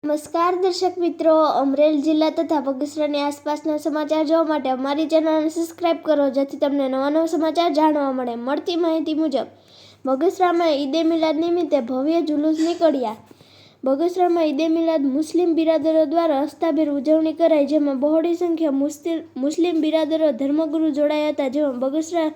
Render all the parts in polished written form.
નમસ્કાર દર્શક મિત્રો, અમરેલી જિલ્લા તથા બગસરાની આસપાસના સમાચાર જોવા માટે અમારી ચેનલને સબસ્ક્રાઇબ કરો, જેથી તમને નવા સમાચાર જાણવા મળે. મળતી માહિતી મુજબ બગસરામાં ઈદે મિલાદ નિમિત્તે ભવ્ય જુલુસ નીકળ્યા. બગસરામાં ઈદે મિલાદ મુસ્લિમ બિરાદરો દ્વારા અસ્તાભેર ઉજવણી કરાઈ, જેમાં બહોળી સંખ્યા મુસ્લિમ બિરાદરો ધર્મગુરુ જોડાયા હતા. જેમાં બગસરા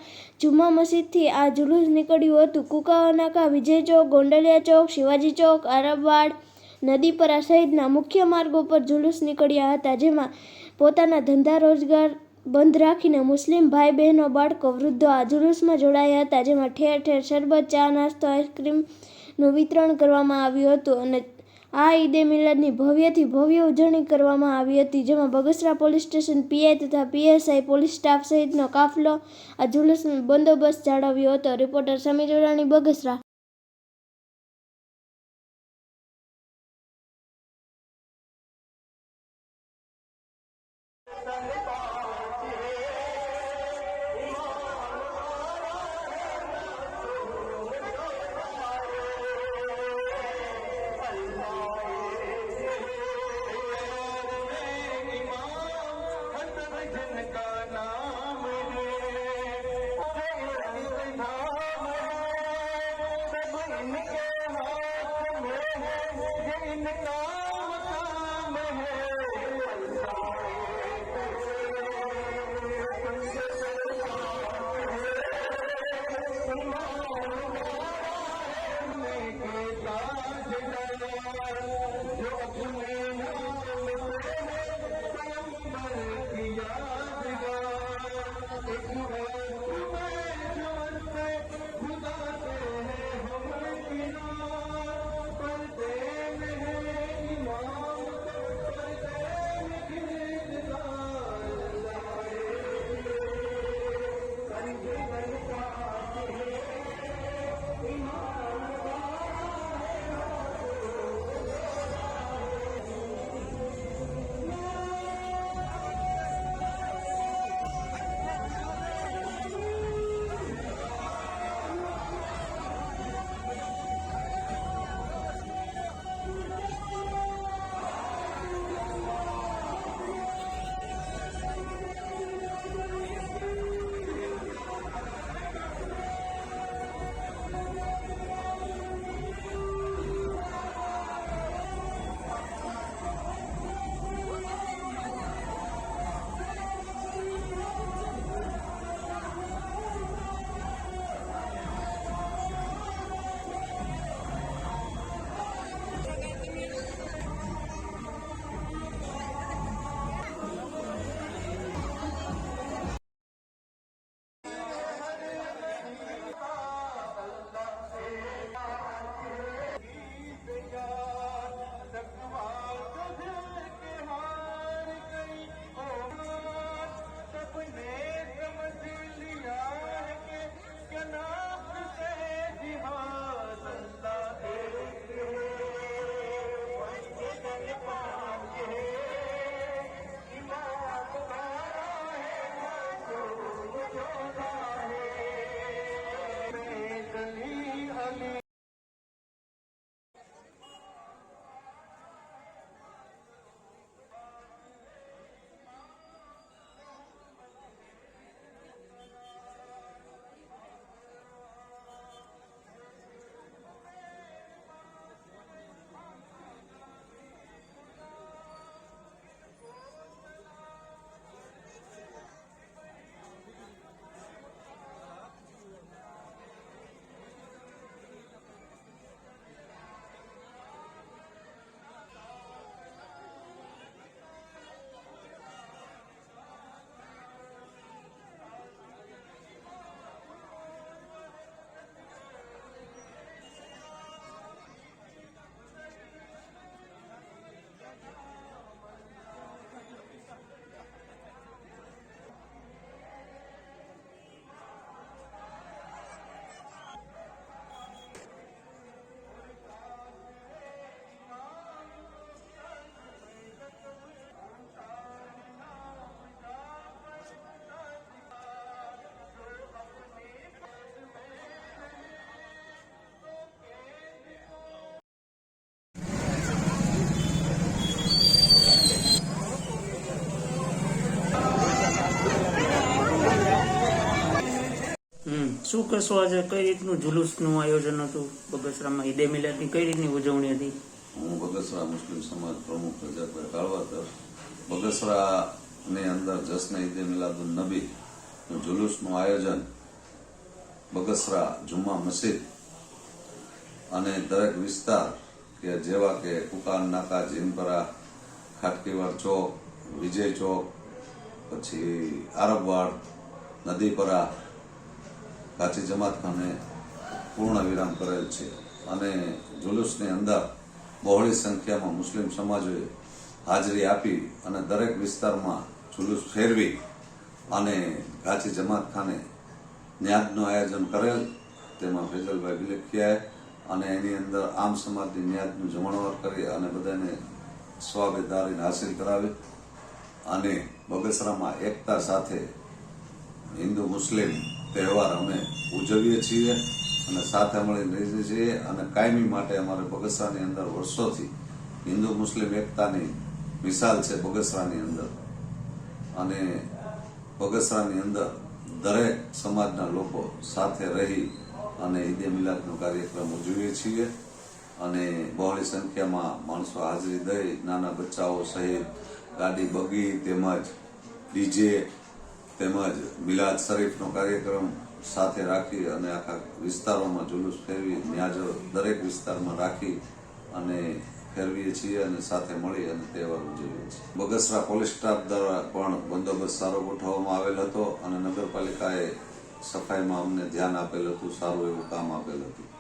જુમા મસ્જિદથી આ જુલુસ નીકળ્યું હતું. કુકાવા નાકા, વિજય ચોક, ગોંડલિયા ચોક, શિવાજી ચોક, આરબવાડ, નદીપરા સહિતના મુખ્ય માર્ગો પર જુલુસ નીકળ્યા હતા. જેમાં પોતાના ધંધા રોજગાર બંધ રાખીને મુસ્લિમ ભાઈ બહેનો, બાળકો, વૃદ્ધો આ જુલુસમાં જોડાયા હતા. જેમાં ઠેર ઠેર શરબત, ચા, નાસ્તો, આઈસ્ક્રીમનું વિતરણ કરવામાં આવ્યું હતું અને આ ઈદે મિલાદની ભવ્યથી ભવ્ય ઉજવણી કરવામાં આવી હતી. જેમાં બગસરા પોલીસ સ્ટેશન પીઆઈ તથા પીએસઆઈ, પોલીસ સ્ટાફ સહિતનો કાફલો આ જુલુસનો બંદોબસ્ત જાળવ્યો હતો. રિપોર્ટર સમીર ઉરાણી, બગસરા. કહેશો આજે કઈ રીતનું જુલુસનું આયોજન હતું બગસરામાં? ઈદે મિલાદની કઈ રીતની ઉજવણી હતી? હું બગસરા મુસ્લિમ સમાજ પ્રમુખ રજાકભાઈ કાળવાતર બગસરાની અંદર જશ્ન ઈદે મિલાદુન નબી જુલુસનું આયોજન બગસરા જુમ્મા મસ્જિદ અને દરેક વિસ્તાર કે જેવા કે કુકાન નાકા, જીનપરા, ખાટકીવાડ ચોક, વિજય ચોક, પછી આરબવાડ, નદીપરા, કાચી જમાતખાને પૂર્ણ વિરામ કરેલ છે અને જુલુસની અંદર બહોળી સંખ્યામાં મુસ્લિમ સમાજોએ હાજરી આપી અને દરેક વિસ્તારમાં જુલુસ ફેરવી અને કાચી જમાતખાને ન્યાદનું આયોજન કરેલ. તેમાં ફેઝલભાઈ બિલખિયાએ અને એની અંદર આમ સમાજની ન્યાદનું જમણવાર કરી અને બધાને સ્વાબેદારી હાસિલ કરાવી અને બગસરામાં એકતા સાથે હિન્દુ મુસ્લિમ તહેવાર અમે ઉજવીએ છીએ અને સાથે મળીને રહીએ છીએ અને કાયમી માટે અમારે બગસરાની અંદર વર્ષોથી હિન્દુ મુસ્લિમ એકતાની મિસાલ છે બગસરાની અંદર અને બગસરાની અંદર દરેક સમાજના લોકો સાથે રહી અને ઈદે મિલાદનો કાર્યક્રમ ઉજવીએ છીએ અને બહોળી સંખ્યામાં માણસો હાજરી દઈ નાના બચ્ચાઓ સહિત ગાડી બગી તેમજ ડીજે તેમજ મિલાદ શરીફનો કાર્યક્રમ સાથે રાખી અને આખા વિસ્તારોમાં જુલુસ ફેરવી ન્યાજો દરેક વિસ્તારમાં રાખી અને ફેરવીએ છીએ અને સાથે મળી અને તહેવાર ઉજવીએ છીએ. બગસરા પોલીસ સ્ટાફ દ્વારા પણ બંદોબસ્ત સારો ગોઠવવામાં આવેલ હતો અને નગરપાલિકાએ સફાઈમાં અમને ધ્યાન આપેલ હતું, સારું એવું કામ આપેલ હતું.